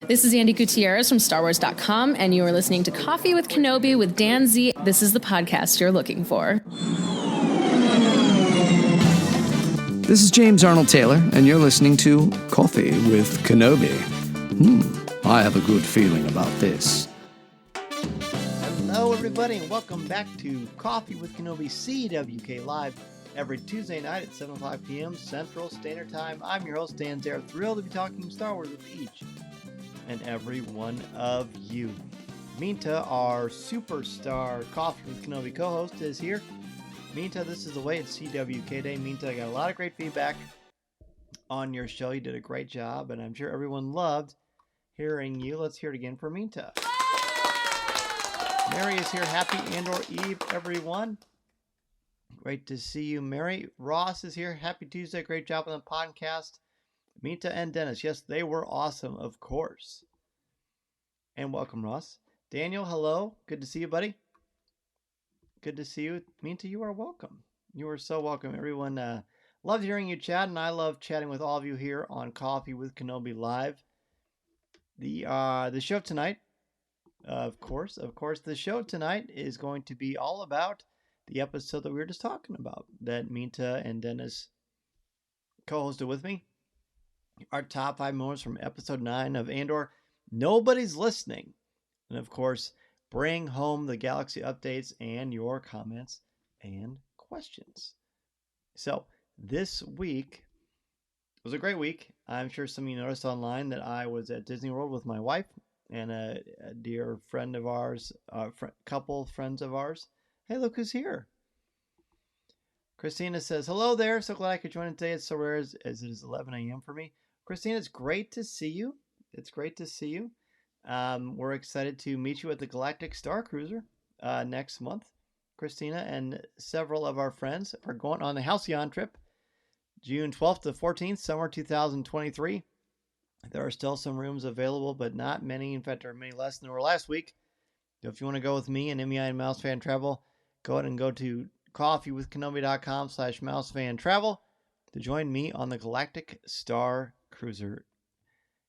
This is Andy Gutierrez from StarWars.com, and you are listening to Coffee with Kenobi with Dan Z. This is the podcast you're looking for. This is James Arnold Taylor, and you're listening to Coffee with Kenobi. I have a good feeling about this. Hello, everybody, and welcome back to Coffee with Kenobi CWK Live every Tuesday night at 7:05 p.m. Central Standard Time. I'm your host, Dan Zare, thrilled to be talking Star Wars with each and every one of you. Minta, our superstar Coffee with Kenobi co-host, is here. Minta, this is the way it's CWK Day. Minta, I got a lot of great feedback on your show. You did a great job, and I'm sure everyone loved hearing you. Let's hear it again for Minta. Mary is here. Happy Andor Eve, everyone. Great to see you, Mary. Ross is here. Happy Tuesday. Great job on the podcast. Minta and Dennis. Yes, they were awesome, of course. And welcome, Ross. Daniel, hello. Good to see you, buddy. Good to see you. Minta, you are welcome. You are so welcome. Everyone loved hearing you chat, and I love chatting with all of you here on Coffee with Kenobi Live. The show tonight, of course, the show tonight is going to be all about the episode that we were just talking about, that Minta and Dennis co-hosted with me. Our top 5 moments from episode 9 of Andor. Nobody's listening. And of course, bring home the galaxy updates and your comments and questions. So this week was a great week. I'm sure some of you noticed online that I was at Disney World with my wife and a dear friend of ours, couple friends of ours. Hey, look who's here. Christina says, hello there. So glad I could join today. It's so rare as it is 11 a.m. for me. Christina, it's great to see you. It's great to see you. We're excited to meet you at the Galactic Star Cruiser next month. Christina and several of our friends are going on the Halcyon trip, June 12th to 14th, summer 2023. There are still some rooms available, but not many. In fact, there are many less than there were last week. So if you want to go with me and MEI and Mouse Fan Travel, go ahead and go to coffeewithkenobi.com/mousefantravel to join me on the Galactic Star Cruiser.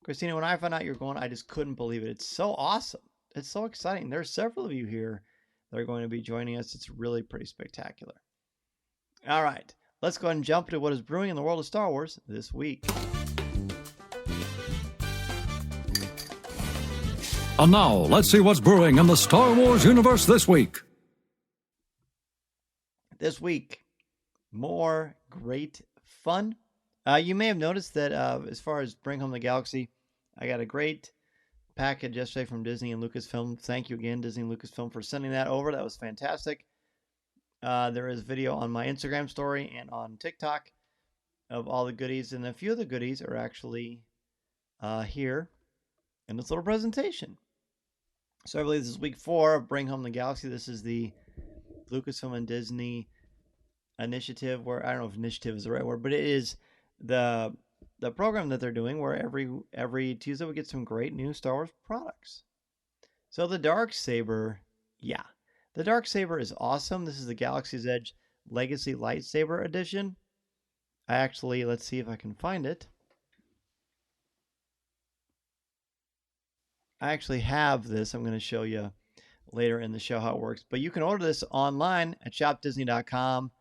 Christina, when I found out you're going, I just couldn't believe it. It's so awesome. It's so exciting. There are several of you here that are going to be joining us. It's really pretty spectacular. All right, let's go ahead and jump into what is brewing in the world of Star Wars this week. And now, let's see what's brewing in the Star Wars universe this week. This week, more great fun. You may have noticed that as far as Bring Home the Galaxy, I got a great package yesterday from Disney and Lucasfilm. Thank you again, Disney and Lucasfilm, for sending that over. That was fantastic. There is video on my Instagram story and on TikTok of all the goodies, and a few of the goodies are actually here in this little presentation. So I believe this is week 4 of Bring Home the Galaxy. This is the Lucasfilm and Disney initiative, where I don't know if initiative is the right word, but it is the program that they're doing where every Tuesday we get some great new Star Wars products. So the Darksaber, the Darksaber is awesome. This is the Galaxy's Edge Legacy Lightsaber Edition. Let's see if I can find it. I actually have this. I'm going to show you later in the show how it works. But you can order this online at shopdisney.com.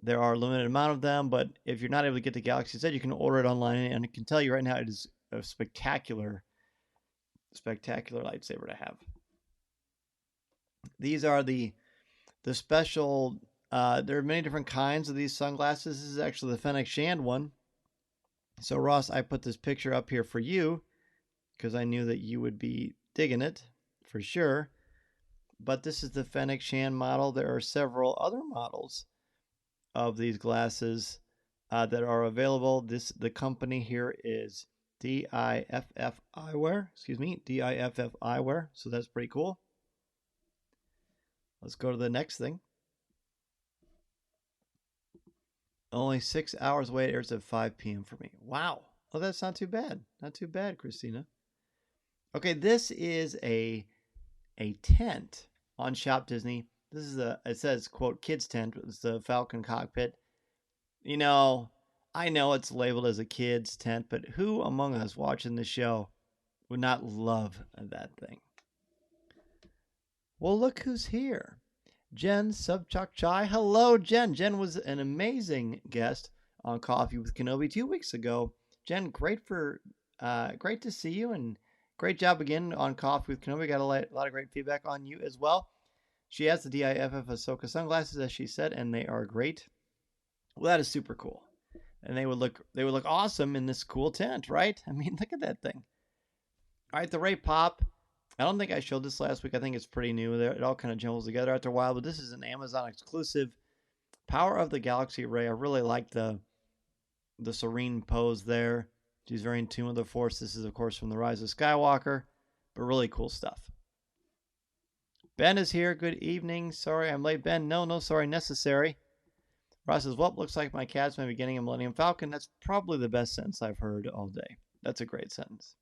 There are a limited amount of them, but if you're not able to get the Galaxy's Edge, you can order it online. And I can tell you right now, it is a spectacular lightsaber to have. These are the special. There are many different kinds of these sunglasses. This is actually the Fennec Shand one. So Ross, I put this picture up here for you because I knew that you would be digging it for sure. But this is the Fennec Shand model. There are several other models of these glasses that are available. The company here is DIFF Eyewear. DIFF Eyewear. So that's pretty cool. Let's go to the next thing. Only 6 hours away. It airs at 5 p.m. for me. Wow. Oh, that's not too bad. Not too bad, Christina. Okay, this is a tent on Shop Disney. This is it says, quote, kids tent. It's the Falcon cockpit. You know, I know it's labeled as a kids tent, but who among us watching the show would not love that thing. Well, look who's here. Jen Subchak Chai. Hello, Jen. Jen was an amazing guest on Coffee with Kenobi 2 weeks ago. Jen, great to see you, and great job again on Coffee with Kenobi. Got a lot of great feedback on you as well. She has the DIFF Ahsoka sunglasses, as she said, and they are great. Well, that is super cool, and they would look awesome in this cool tent, right? I mean, look at that thing. All right, the Ray Pop. I don't think I showed this last week. I think it's pretty new. It all kind of jumbles together after a while, but this is an Amazon exclusive. Power of the Galaxy Ray. I really like the serene pose there. She's very in tune with the Force. This is, of course, from The Rise of Skywalker, but really cool stuff. Ben is here. Good evening. Sorry I'm late. Ben, no sorry necessary. Ross says, well, looks like my cat's may be getting a Millennium Falcon. That's probably the best sentence I've heard all day. That's a great sentence.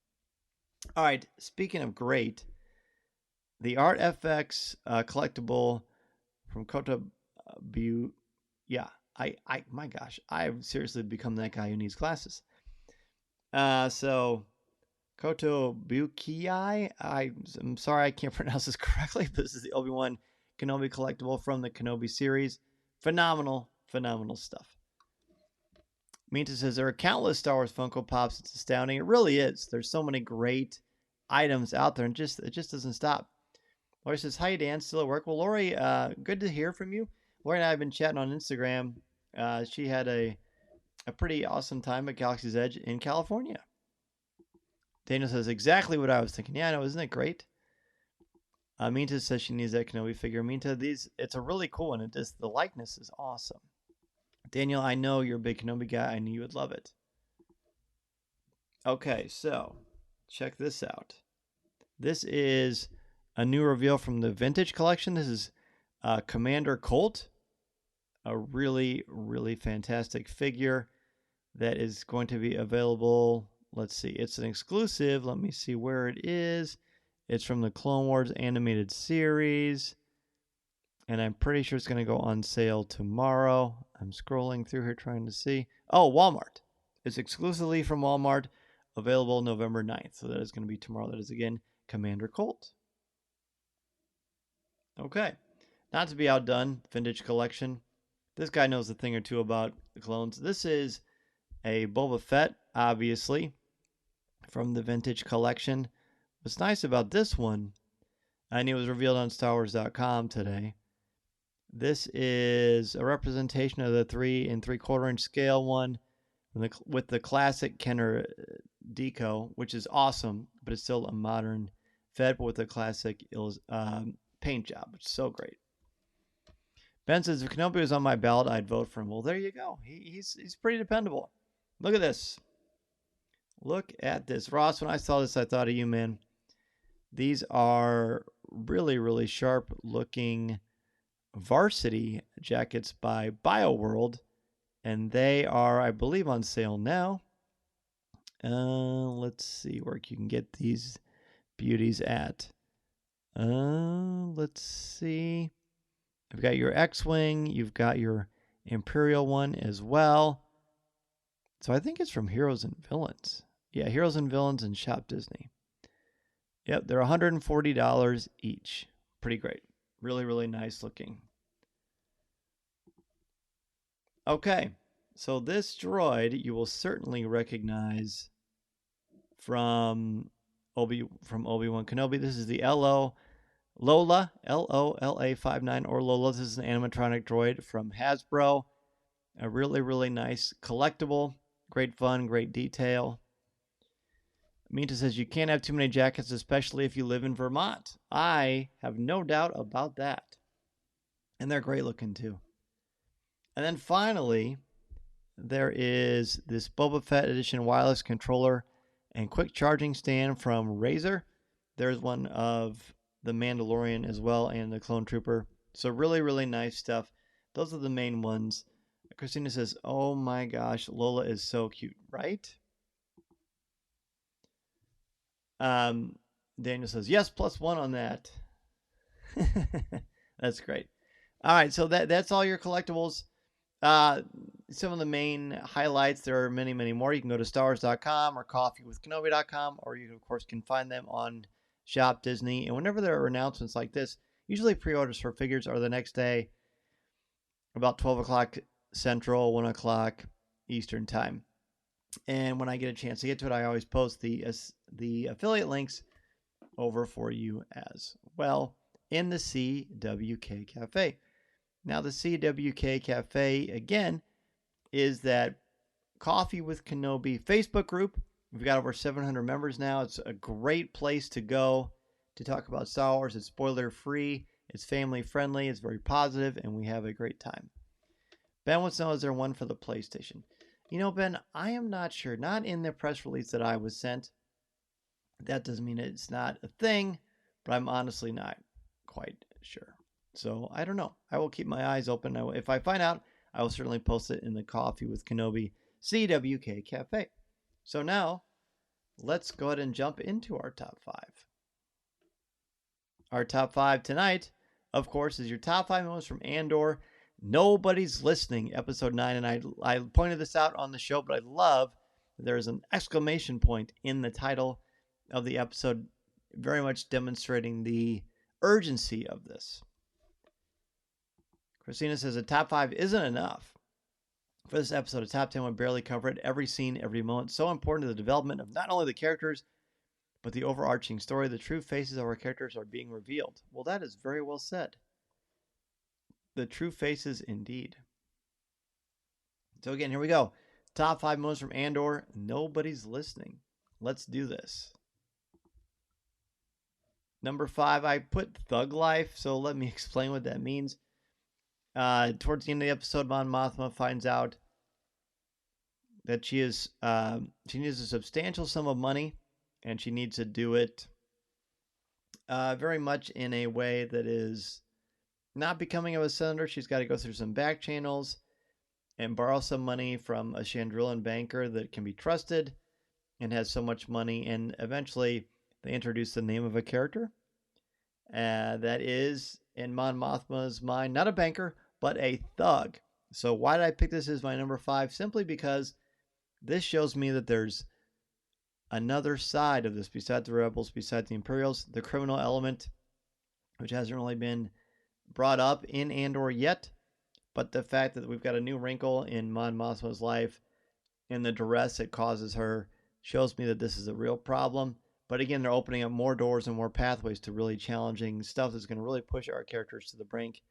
All right, speaking of great, the Art FX collectible from Kota Bu. Yeah, my gosh, I've seriously become that guy who needs glasses. So Koto Bukiai. I'm sorry I can't pronounce this correctly. But this is the Obi-Wan Kenobi collectible from the Kenobi series. Phenomenal stuff. Minta says there are countless Star Wars Funko Pops. It's astounding. It really is. There's so many great items out there, and it just doesn't stop. Lori says, hi, Dan. Still at work? Well, Lori, good to hear from you. Lori and I have been chatting on Instagram. She had a pretty awesome time at Galaxy's Edge in California. Daniel says, exactly what I was thinking. Yeah, I know. Isn't it great? Minta says she needs that Kenobi figure. Minta, it's a really cool one. The likeness is awesome. Daniel, I know you're a big Kenobi guy. I knew you would love it. Okay, so check this out. This is a new reveal from the Vintage Collection. This is Commander Colt, a really, really fantastic figure that is going to be available. Let's see. It's an exclusive. Let me see where it is. It's from the Clone Wars animated series. And I'm pretty sure it's going to go on sale tomorrow. I'm scrolling through here trying to see. Oh, Walmart. It's exclusively from Walmart. Available November 9th. So that is going to be tomorrow. That is, again, Commander Colt. Okay. Not to be outdone, Vintage Collection. This guy knows a thing or two about the clones. This is a Boba Fett, obviously, from the Vintage Collection. What's nice about this one, and it was revealed on StarWars.com today. This is a representation of the 3 3/4 inch scale one with the classic Kenner deco, which is awesome, but it's still a modern Fett, but with a classic paint job, which is so great. Ben says, if Kenobi was on my ballot, I'd vote for him. Well, there you go. He's pretty dependable. Look at this. Look at this. Ross, when I saw this, I thought of you, man. These are really, really sharp looking varsity jackets by BioWorld, and they are, I believe, on sale now. Let's see where you can get these beauties at. Let's see. You've got your X-Wing. You've got your Imperial one as well. So I think it's from Heroes and Villains. Yeah, Heroes and Villains and Shop Disney. Yep, they're $140 each. Pretty great. Really, really nice looking. Okay, so this droid you will certainly recognize from Obi-Wan Kenobi. This is the Lola, Lola59, or Lola. This is an animatronic droid from Hasbro. A really, really nice collectible. Great fun, great detail. Minta says you can't have too many jackets, especially if you live in Vermont. I have no doubt about that. And they're great looking too. And then finally, there is this Boba Fett edition wireless controller and quick charging stand from Razer. There's one of the Mandalorian as well and the Clone Trooper. So really, really nice stuff. Those are the main ones. Christina says, oh my gosh, Lola is so cute, right? Daniel says, yes, +1 on that. That's great. All right, so that's all your collectibles. some of the main highlights. There are many, many more. You can go to StarWars.com or CoffeeWithKenobi.com, or you, of course, can find them on Shop Disney. And whenever there are announcements like this, usually pre-orders for figures are the next day, about 12 o'clock Central, 1 o'clock Eastern Time. And when I get a chance to get to it, I always post the affiliate links over for you as well in the CWK Cafe. Now, the CWK Cafe, again, is that Coffee with Kenobi Facebook group. We've got over 700 members now. It's a great place to go to talk about Star Wars. It's spoiler free, it's family friendly, it's very positive, and we have a great time. Ben wants to know, is there one for the PlayStation? You know, Ben, I am not sure. Not in the press release that I was sent. That doesn't mean it's not a thing, but I'm honestly not quite sure. So I don't know. I will keep my eyes open. If I find out, I will certainly post it in the Coffee with Kenobi CWK Cafe. So now, let's go ahead and jump into our top 5. Our top 5 tonight, of course, is your top 5 moments from Andor. Nobody's Listening, episode 9. And I pointed this out on the show, but I love that there's an exclamation point in the title of the episode, very much demonstrating the urgency of this. Christina says a top 5 isn't enough. For this episode, a top 10 would barely cover it. Every scene, every moment, so important to the development of not only the characters, but the overarching story. The true faces of our characters are being revealed. Well, that is very well said. The true faces indeed. So again, here we go. Top 5 moments from Andor. Nobody's Listening. Let's do this. Number 5, I put Thug Life, so let me explain what that means. Towards the end of the episode, Mon Mothma finds out that she needs a substantial sum of money, and she needs to do it very much in a way that is not becoming of a senator. She's got to go through some back channels and borrow some money from a Chandrilan banker that can be trusted and has so much money. And eventually, they introduce the name of a character that is, in Mon Mothma's mind, not a banker, but a thug. So why did I pick this as my number 5? Simply because this shows me that there's another side of this, besides the rebels, besides the Imperials, the criminal element, which hasn't really been brought up in Andor yet, but the fact that we've got a new wrinkle in Mon Mothma's life and the duress it causes her shows me that this is a real problem. But again, they're opening up more doors and more pathways to really challenging stuff that's going to really push our characters to the brink.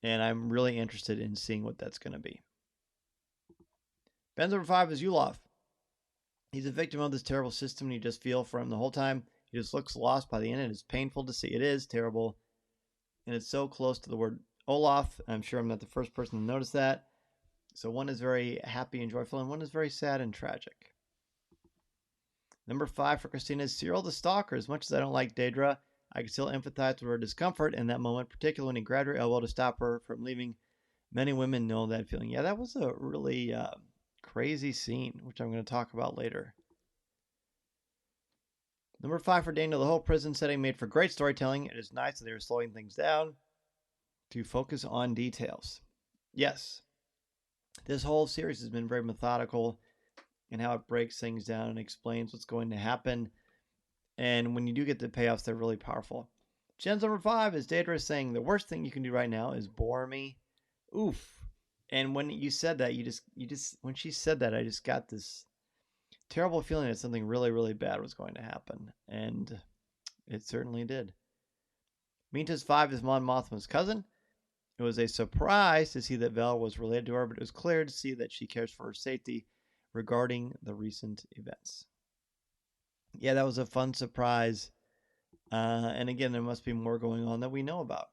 And I'm really interested in seeing what that's going to be. Ben's number 5 is Yulof. He's a victim of this terrible system, and you just feel for him the whole time. He just looks lost by the end, and it's painful to see. It is terrible. And it's so close to the word Olaf. I'm sure I'm not the first person to notice that. So one is very happy and joyful, and one is very sad and tragic. Number 5 for Christina is Cyril the Stalker. As much as I don't like Daedra, I can still empathize with her discomfort in that moment, particularly when he grabbed her elbow to stop her from leaving. Many women know that feeling. Yeah, that was a really crazy scene, which I'm going to talk about later. Number 5 for Daniel. The whole prison setting made for great storytelling. It is nice that they were slowing things down to focus on details. Yes, this whole series has been very methodical in how it breaks things down and explains what's going to happen. And when you do get the payoffs, they're really powerful. Jen's number 5 is Daedra saying, the worst thing you can do right now is bore me. Oof. And when you said that, when she said that, I just got this terrible feeling that something really, really bad was going to happen. And it certainly did. Minta's 5 is Mon Mothma's cousin. It was a surprise to see that Vel was related to her, but it was clear to see that she cares for her safety regarding the recent events. Yeah, that was a fun surprise. And again, there must be more going on that we know about.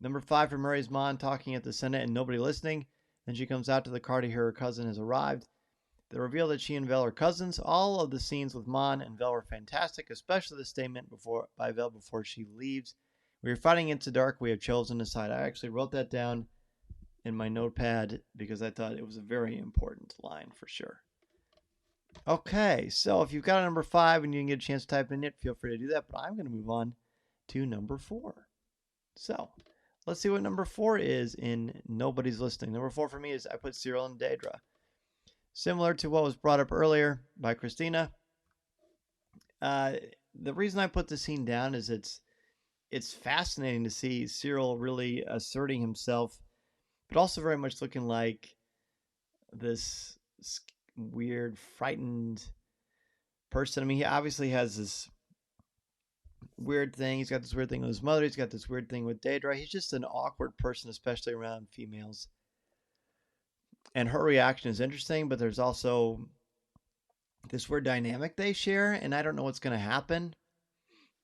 Number 5 for Murray's Mon talking at the Senate and nobody listening. Then she comes out to the car to hear her cousin has arrived. The reveal that she and Vel are cousins. All of the scenes with Mon and Vel were fantastic, especially the statement by Vel before she leaves. We are fighting into dark. We have chosen a side. I actually wrote that down in my notepad because I thought it was a very important line for sure. Okay, so if you've got a number 5 and you can get a chance to type in it, feel free to do that. But I'm going to move on to number 4. So Let's see what number 4 is in Nobody's Listening. Number 4 for me is I put Cyril and Daedra. Similar to what was brought up earlier by Christina. The reason I put the scene down is it's fascinating to see Cyril really asserting himself, but also very much looking like this weird, frightened person. I mean, he obviously has this weird thing. He's got this weird thing with his mother. He's got this weird thing with Daedra. He's just an awkward person, especially around females. And her reaction is interesting, but there's also this weird dynamic they share, and I don't know what's going to happen,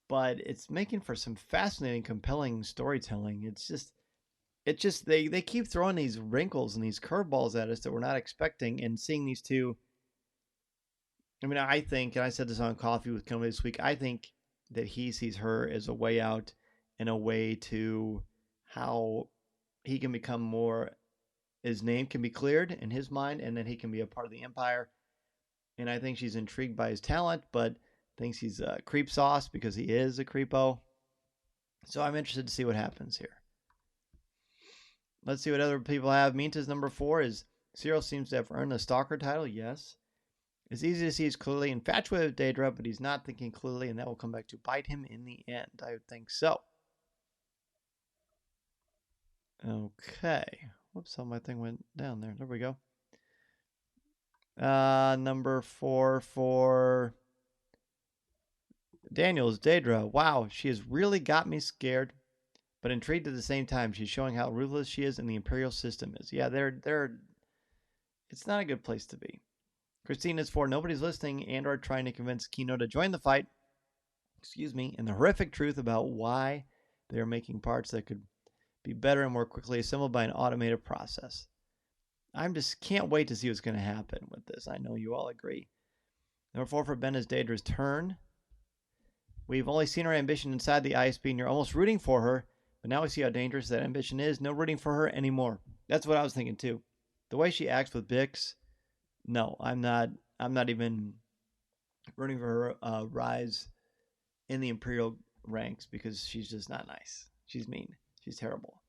but it's making for some fascinating, compelling storytelling. It's just they keep throwing these wrinkles and these curveballs at us that we're not expecting, and seeing these two. I mean, I think, and I said this on Coffee with Kenobi this week, I think that he sees her as a way out and a way to how he can become more, his name can be cleared in his mind, and then he can be a part of the Empire. And I think she's intrigued by his talent, but thinks he's a creep sauce because he is a creepo. So I'm interested to see what happens here. Let's see what other people have. Minta's number 4 is Cyril seems to have earned the Stalker title. Yes. It's easy to see he's clearly infatuated with Daedra, but he's not thinking clearly, and that will come back to bite him in the end. I would think so. Okay. Whoops, how my thing went down there. There we go. Number 4 for Daniel is Daedra. Wow, she has really got me scared, but intrigued at the same time. She's showing how ruthless she is and the Imperial system is. Yeah, they're it's not a good place to be. Christine is for Nobody's Listening. Andor trying to convince Kino to join the fight. And the horrific truth about why they are making parts that could be better and more quickly assembled by an automated process. I'm just can't wait to see what's going to happen with this. I know you all agree. Number 4 for Ben is Daedra's turn. We've only seen her ambition inside the ISB, and you're almost rooting for her, but now we see how dangerous that ambition is. No rooting for her anymore. That's what I was thinking too. The way she acts with Bix, no, I'm not even rooting for her rise in the Imperial ranks because she's just not nice. She's mean. She's terrible.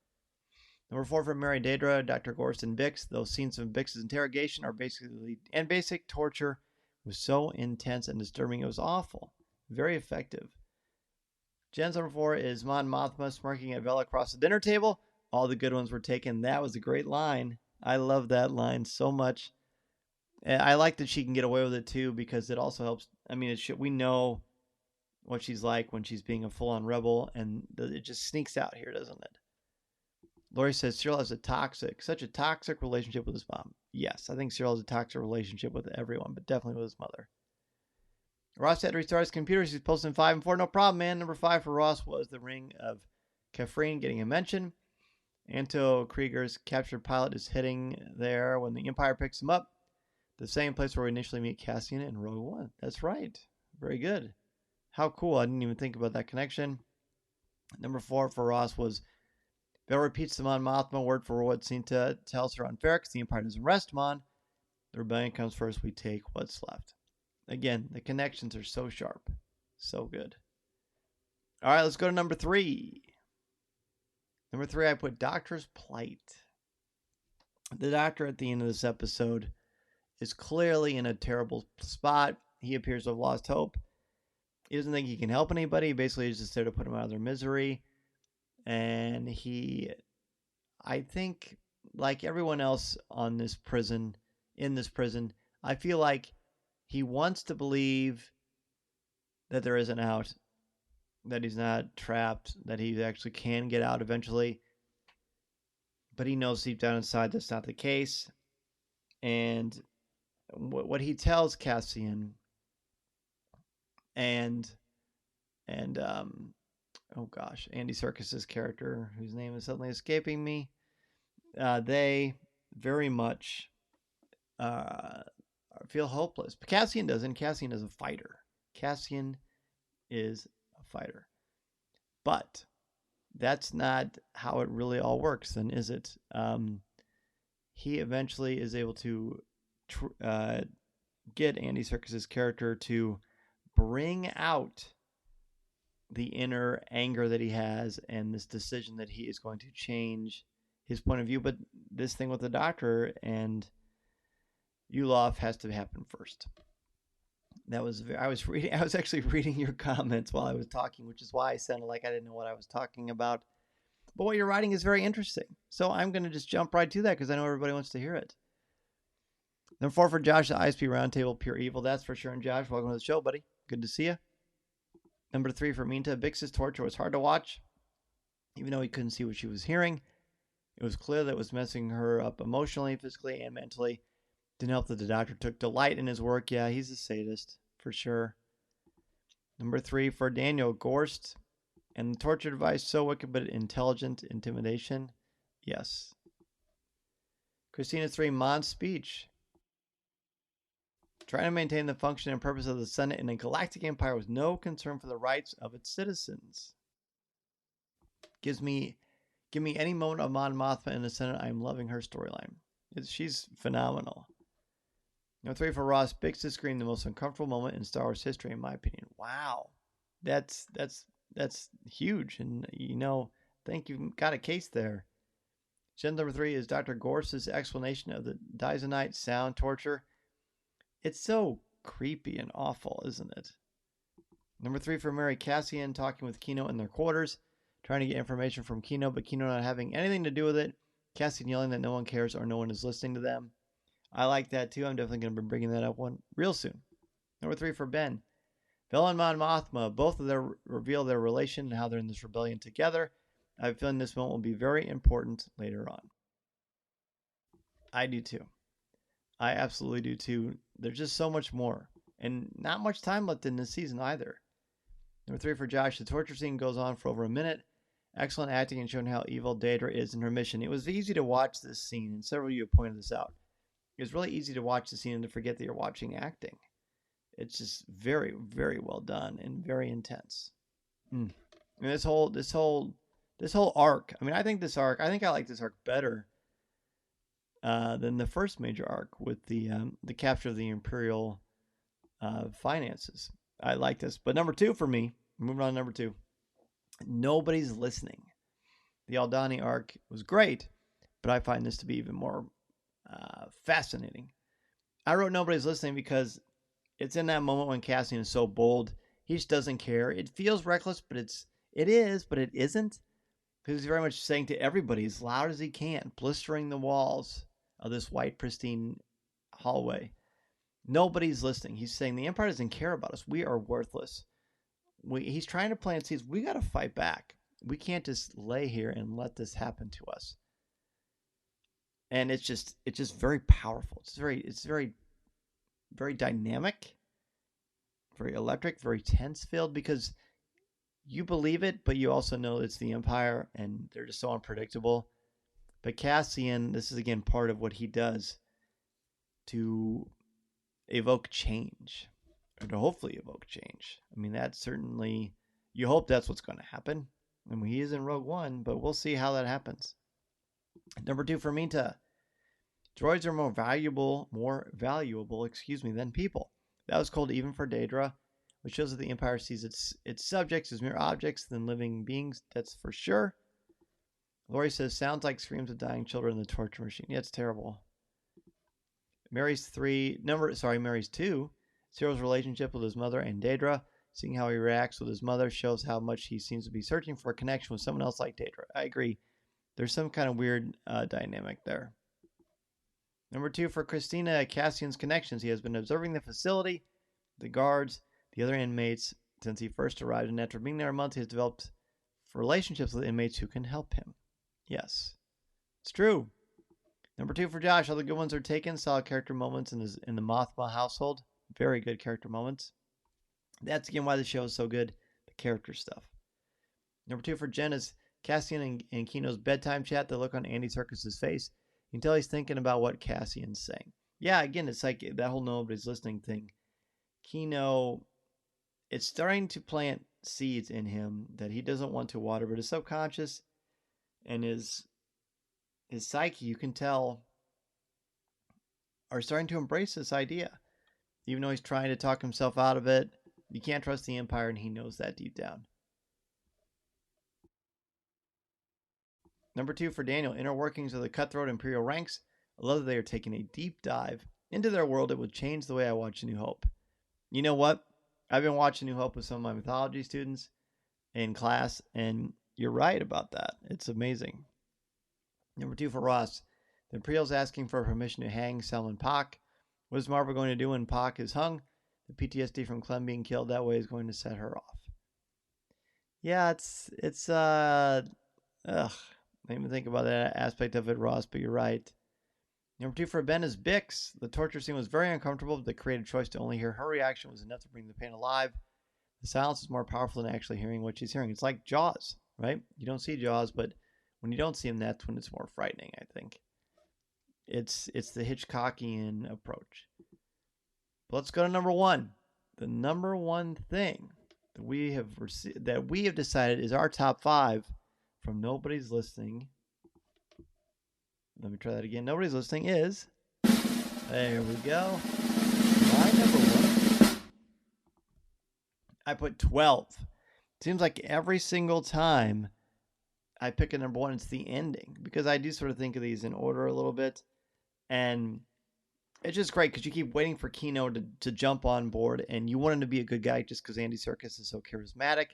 Number 4 for Mary Daedra, Dr. Gorst, and Bix. Those scenes of Bix's interrogation are basic torture was so intense and disturbing. It was awful. Very effective. Jen's number 4 is Mon Mothma smirking at Vela across the dinner table. All the good ones were taken. That was a great line. I love that line so much. I like that she can get away with it too because it also helps. I mean, we know what she's like when she's being a full-on rebel, and it just sneaks out here, doesn't it? Lori says Cyril has such a toxic relationship with his mom. Yes, I think Cyril has a toxic relationship with everyone, but definitely with his mother. Ross had to restart his computer. He's posting 5 and 4. No problem, man. Number 5 for Ross was the Ring of Kafrene getting a mention. Anto Krieger's captured pilot is hitting there when the Empire picks him up. The same place where we initially meet Cassian in Rogue One. That's right. Very good. How cool. I didn't even think about that connection. Number 4 for Ross was Bell repeats the Mon Mothma word for what Cinta tells her on Ferrix. The Empire doesn't rest, Mon. The rebellion comes first. We take what's left. Again, the connections are so sharp. So good. All right, let's go to number 3. Number 3, I put Doctor's Plight. The Doctor at the end of this episode is clearly in a terrible spot. He appears to have lost hope. He doesn't think he can help anybody. He basically is just there to put him out of their misery. And I think, like everyone else in this prison, I feel like he wants to believe that there is an out, that he's not trapped, that he actually can get out eventually. But he knows deep down inside that's not the case. And what he tells Cassian and oh gosh, Andy Serkis's character, whose name is suddenly escaping me, they very much feel hopeless. But Cassian doesn't. Cassian is a fighter. But that's not how it really all works, then, is it? He eventually is able to get Andy Serkis's character to bring out the inner anger that he has and this decision that he is going to change his point of view. But this thing with the doctor and Yulof has to happen first. I was actually reading your comments while I was talking, which is why I sounded like I didn't know what I was talking about. But what you're writing is very interesting. So I'm going to just jump right to that because I know everybody wants to hear it. Number 4 for Josh, the ISP Roundtable, Pure Evil. That's for sure. And Josh, welcome to the show, buddy. Good to see you. Number 3 for Minta, Bix's torture was hard to watch, even though he couldn't see what she was hearing. It was clear that it was messing her up emotionally, physically, and mentally. Didn't help that the doctor took delight in his work. Yeah, he's a sadist, for sure. Number 3 for Daniel, Gorst and the torture device, so wicked but intelligent. Intimidation. Yes. Christina 3, Mon's speech. Trying to maintain the function and purpose of the Senate in a galactic empire with no concern for the rights of its citizens. Give me any moment of Mon Mothma in the Senate. I'm loving her storyline. She's phenomenal. Number 3 for Ross, Bix's scream, the most uncomfortable moment in Star Wars history, in my opinion. Wow, that's huge, and I think you've got a case there. Gen number 3 is Dr. Gorse's explanation of the Dizonite sound torture. It's so creepy and awful, isn't it? Number 3 for Mary, Cassian talking with Kino in their quarters, trying to get information from Kino, but Kino not having anything to do with it. Cassian yelling that no one cares or no one is listening to them. I like that too. I'm definitely going to be bringing that up one real soon. Number 3 for Ben. Vel and Mon Mothma, both of them reveal their relation and how they're in this rebellion together. I have a feeling this moment will be very important later on. I do too. I absolutely do too. There's just so much more. And not much time left in this season either. Number 3 for Josh. The torture scene goes on for over a minute. Excellent acting and showing how evil Daedra is in her mission. It was easy to watch this scene, and several of you have pointed this out. It's really easy to watch the scene and to forget that you're watching acting. It's just very, very well done and very intense. And this whole arc. I mean, I think I like this arc better than the first major arc with the capture of the Imperial finances. I like this. But number 2 for me, moving on to number 2, nobody's listening. The Aldani arc was great, but I find this to be even more fascinating. I wrote nobody's listening because it's in that moment when Cassian is so bold. He just doesn't care. It feels reckless, but it is, but it isn't. Because he's very much saying to everybody as loud as he can, blistering the walls of this white, pristine hallway. Nobody's listening. He's saying the Empire doesn't care about us. We are worthless. He's trying to plant seeds. We got to fight back. We can't just lay here and let this happen to us. And it's just very powerful. It's very, very dynamic, very electric, very tense filled, because you believe it, but you also know it's the Empire and they're just so unpredictable. But Cassian, this is again part of what he does to evoke change, or to hopefully evoke change. I mean, that's certainly, you hope that's what's going to happen. I mean, he is in Rogue One, but we'll see how that happens. Number 2 for Minta. Droids are more valuable, than people. That was cold even for Daedra, which shows that the Empire sees its subjects as mere objects than living beings. That's for sure. Lori says, sounds like screams of dying children in the torture machine. Yeah, it's terrible. Mary's 2. Cyril's relationship with his mother and Daedra. Seeing how he reacts with his mother shows how much he seems to be searching for a connection with someone else like Daedra. I agree. There's some kind of weird dynamic there. Number 2 for Christina, Cassian's connections. He has been observing the facility, the guards, the other inmates since he first arrived, and after being there a month, he has developed relationships with inmates who can help him. Yes, it's true. Number 2 for Josh, all the good ones are taken. Solid character moments in the Mothma household. Very good character moments. That's again why the show is so good. The character stuff. Number 2 for Jen is Cassian and Kino's bedtime chat. The look on Andy Serkis's face. You can tell he's thinking about what Cassian's saying. Yeah, again, it's like that whole nobody's listening thing. Kino, it's starting to plant seeds in him that he doesn't want to water, but his subconscious and his psyche, you can tell, are starting to embrace this idea. Even though he's trying to talk himself out of it, you can't trust the Empire, and he knows that deep down. Number 2 for Daniel, inner workings of the cutthroat Imperial ranks. I love that they are taking a deep dive into their world. It would change the way I watch A New Hope. You know what? I've been watching New Hope with some of my mythology students in class, and you're right about that. It's amazing. Number 2 for Ross. The Imperial's asking for permission to hang Selman Pak. What is Marva going to do when Pak is hung? The PTSD from Clem being killed that way is going to set her off. Yeah, I didn't even think about that aspect of it, Ross, but you're right. Number 2 for Ben is Bix. The torture scene was very uncomfortable, but the creative choice to only hear her reaction was enough to bring the pain alive. The silence is more powerful than actually hearing what she's hearing. It's like Jaws, right? You don't see Jaws, but when you don't see him, that's when it's more frightening, I think. It's the Hitchcockian approach. But let's go to number 1. The number 1 thing that we have decided is our top 5 from Nobody's Listening. Let me try that again. Nobody's Listening is, there we go, my number 1. I put 12. Seems like every single time I pick a number 1, it's the ending, because I do sort of think of these in order a little bit, and it's just great because you keep waiting for Kino to jump on board, and you want him to be a good guy just because Andy Serkis is so charismatic.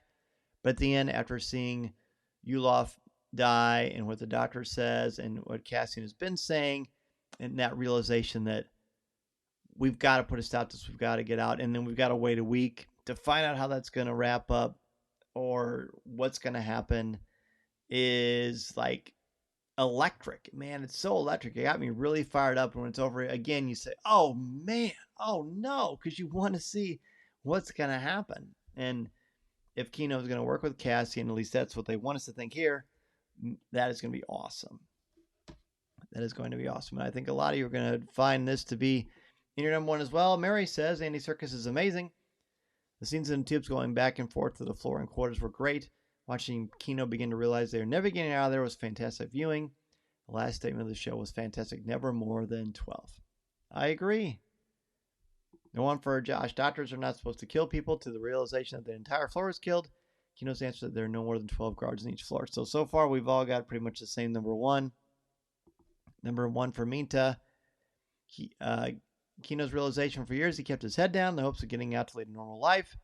But at the end, after seeing Yulof die and what the doctor says and what Cassian has been saying, and that realization that we've got to put a stop to this, we've got to get out, and then we've got to wait a week to find out how that's going to wrap up or what's going to happen, is like electric. Man, it's so electric. It got me really fired up. And when it's over again, you say, oh man, oh no, because you want to see what's going to happen. And if Kino is going to work with Cassian, at least that's what they want us to think here, that is going to be awesome. That is going to be awesome. And I think a lot of you are going to find this to be in your number 1 as well. Mary says, Andy Serkis is amazing. The scenes in the tubes going back and forth to the floor and quarters were great. Watching Kino begin to realize they were never getting out of there was fantastic viewing. The last statement of the show was fantastic. Never more than 12. I agree. No one for Josh. Doctors are not supposed to kill people, to the realization that the entire floor is killed. Kino's answer that there are no more than 12 guards in each floor. So far, we've all got pretty much the same number 1. Number 1 for Minta. Kino's realization: for years he kept his head down in the hopes of getting out to lead a normal life.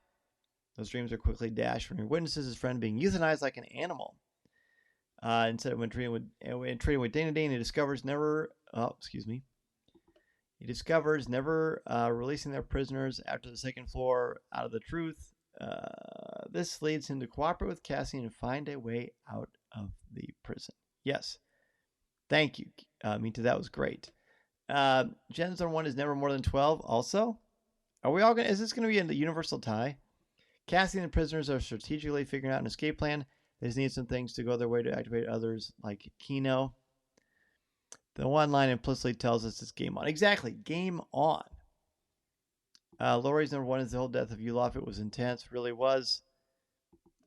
Those dreams are quickly dashed when he witnesses his friend being euthanized like an animal. Instead of treating with dignity, and he discovers never releasing their prisoners after the second floor out of the truth. This leads him to cooperate with Cassian and find a way out of the prison. Yes. Thank you. Minta, that was great. Jen's number 1 is never more than 12 also. Is this going to be in the universal tie? Cassian and the prisoners are strategically figuring out an escape plan. They just need some things to go their way to activate others, like Kino. The one line implicitly tells us it's game on. Exactly, game on. Lori's number 1 is the whole death of Yulof. It was intense, really was.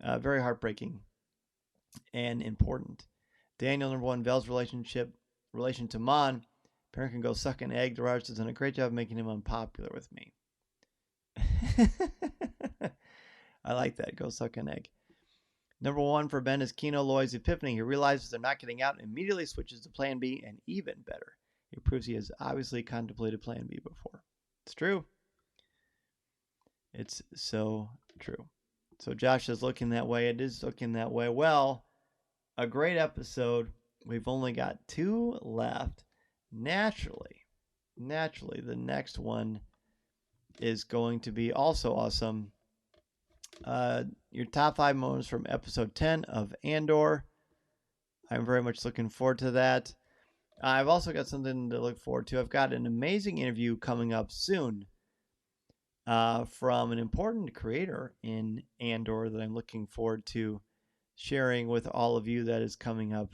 Very heartbreaking and important. Daniel, number 1, Vel's relation to Mon. Parent can go suck an egg. Daraj has done a great job of making him unpopular with me. I like that. Go suck an egg. Number 1 for Ben is Kino Loy's epiphany. He realizes they're not getting out and immediately switches to plan B, and even better, he proves he has obviously contemplated plan B before. It's true. It's so true. So Josh is looking that way. It is looking that way. Well, a great episode. We've only got 2 left. Naturally, the next one is going to be also awesome. Your top 5 moments from episode 10 of Andor. I'm very much looking forward to that. I've also got something to look forward to. I've got an amazing interview coming up soon from an important creator in Andor that I'm looking forward to sharing with all of you. That is coming up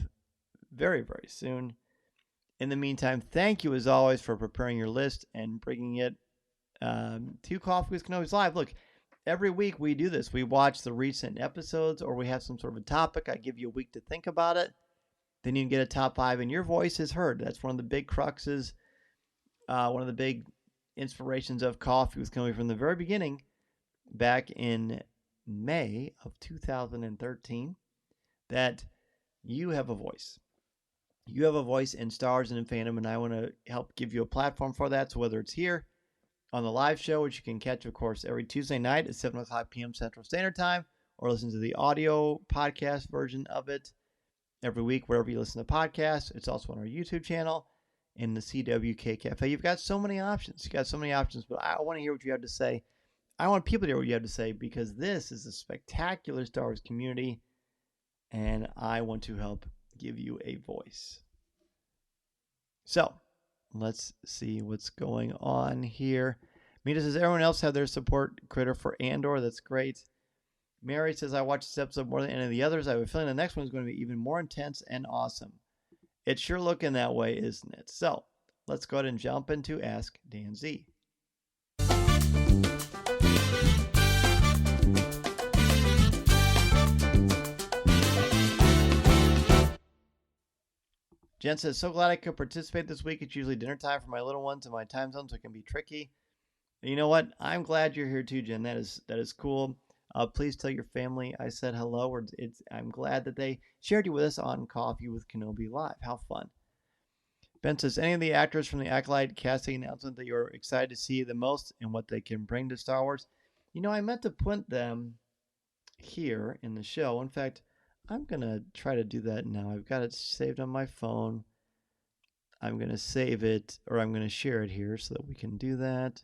very, very soon. In the meantime, thank you as always for preparing your list and bringing it to Coffee with Kenobi's Live. Look, every week we do this. We watch the recent episodes, or we have some sort of a topic. I give you a week to think about it. Then you can get a top 5, and your voice is heard. That's one of the big cruxes, one of the big inspirations of Coffee with Kenobi from the very beginning, back in May of 2013, that you have a voice. You have a voice in Star Wars and in fandom, and I want to help give you a platform for that. So whether it's here on the live show, which you can catch, of course, every Tuesday night at 7 o'clock p.m. Central Standard Time, or listen to the audio podcast version of it every week wherever you listen to podcasts. It's also on our YouTube channel in the CWK Cafe. You've got so many options. But I want to hear what you have to say. I want people to hear what you have to say because this is a spectacular Star Wars community, and I want to help give you a voice. So let's see what's going on here. Mita says, everyone else have their support critter for Andor. That's great. Mary says, I watched this episode more than any of the others. I have a feeling the next one is going to be even more intense and awesome. It's sure looking that way, isn't it? So let's go ahead and jump into Ask Dan Z. Jen says, so glad I could participate this week. It's usually dinner time for my little ones in my time zone, so it can be tricky. And you know what? I'm glad you're here too, Jen. That is cool. Please tell your family I said hello. I'm glad that they shared you with us on Coffee with Kenobi Live. How fun. Ben says, any of the actors from the Acolyte casting announcement that you're excited to see the most and what they can bring to Star Wars? You know, I meant to put them here in the show. In fact, I'm going to try to do that now. I've got it saved on my phone. I'm going to save it, or I'm going to share it here so that we can do that.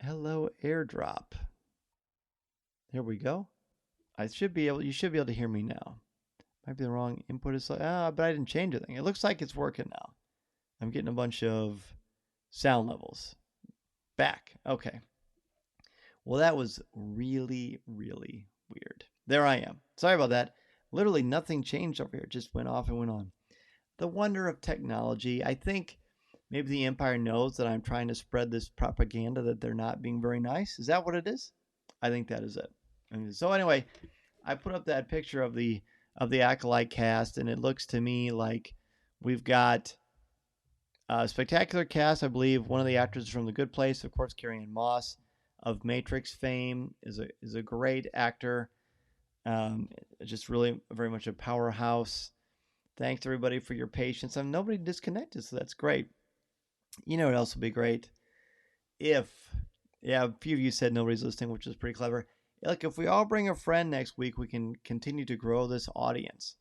Hello, AirDrop. There we go. You should be able to hear me now. Might be the wrong input. But I didn't change anything. It looks like it's working now. I'm getting a bunch of sound levels back. Okay. Well, that was really, really weird. There I am. Sorry about that. Literally nothing changed over here. It just went off and went on. The wonder of technology. I think maybe the Empire knows that I'm trying to spread this propaganda that they're not being very nice. Is that what it is? I think that is it. So anyway, I put up that picture of the Acolyte cast, and it looks to me like we've got a spectacular cast. I believe one of the actors from The Good Place, of course, Carrie-Anne Moss of Matrix fame, is a great actor. Just really very much a powerhouse. Thanks everybody for your patience. Nobody disconnected, so that's great. You know what else would be great? A few of you said nobody's listening, which is pretty clever. Look, if we all bring a friend next week, we can continue to grow this audience.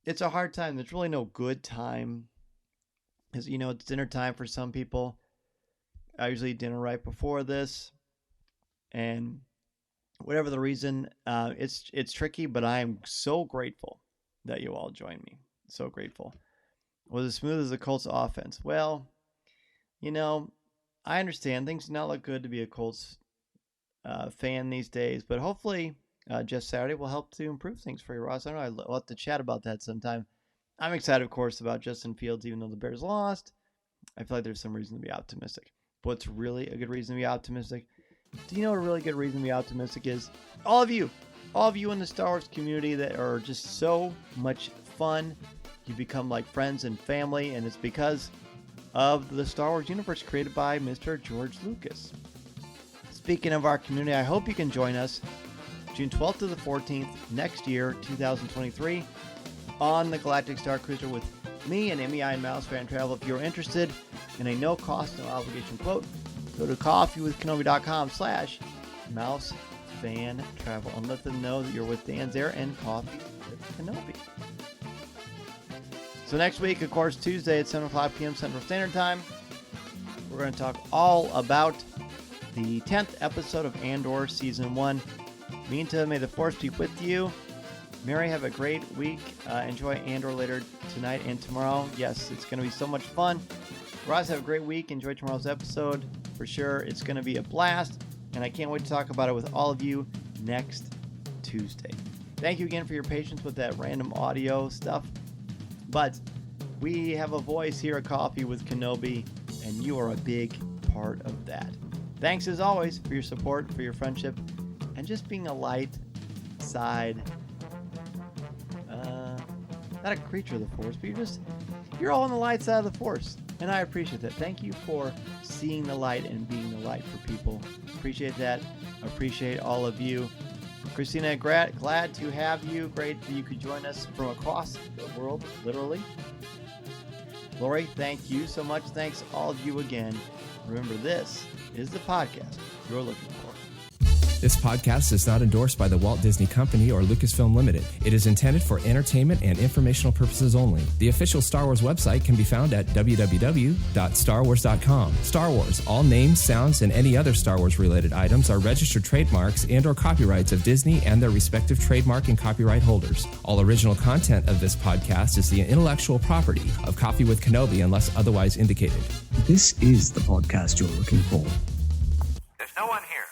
It's a hard time. There's really no good time. Because, it's dinner time for some people. I usually eat dinner right before this. And whatever the reason, it's tricky, but I am so grateful that you all join me. So grateful. Was as smooth as the Colts offense? Well, I understand things do not look good to be a Colts fan these days, but hopefully Just Saturday will help to improve things for you, Ross. I know I'll have to chat about that sometime. I'm excited, of course, about Justin Fields, even though the Bears lost. I feel like there's some reason to be optimistic. But what's really a good reason to be optimistic? Do you know what a really good reason to be optimistic is? All of you in the Star Wars community that are just so much fun. You become like friends and family, and it's because of the Star Wars universe created by Mr. George Lucas. Speaking of our community, I hope you can join us June 12th to the 14th next year, 2023, on the Galactic Star Cruiser with me and MEI and Mouse Fan Travel. If you're interested in a no cost, no obligation quote, go to coffeewithkenobi.com/Mouse Fan Travel and let them know that you're with Dan's Air and Coffee with Kenobi. So next week, of course, Tuesday at 7 o'clock p.m. Central Standard Time, we're going to talk all about the 10th episode of Andor Season 1. Minta, may the Force be with you. Mary, have a great week. Enjoy Andor later tonight and tomorrow. Yes, it's going to be so much fun. Roz, have a great week. Enjoy tomorrow's episode. For sure, it's going to be a blast. And I can't wait to talk about it with all of you next Tuesday. Thank you again for your patience with that random audio stuff. But we have a voice here at Coffee with Kenobi, and you are a big part of that. Thanks as always for your support, for your friendship, and just being a light side, not a creature of the Force, but you're all on the light side of the Force, and I appreciate that. Thank you for seeing the light and being the light for people. Appreciate that. Appreciate all of you. Christina, glad to have you. Great that you could join us from across the world, literally. Lori, thank you so much. Thanks all of you again. Remember, this is the podcast you're looking for. This podcast is not endorsed by the Walt Disney Company or Lucasfilm Limited. It is intended for entertainment and informational purposes only. The official Star Wars website can be found at www.starwars.com. Star Wars, all names, sounds, and any other Star Wars related items are registered trademarks and or copyrights of Disney and their respective trademark and copyright holders. All original content of this podcast is the intellectual property of Coffee with Kenobi unless otherwise indicated. This is the podcast you're looking for. There's no one here.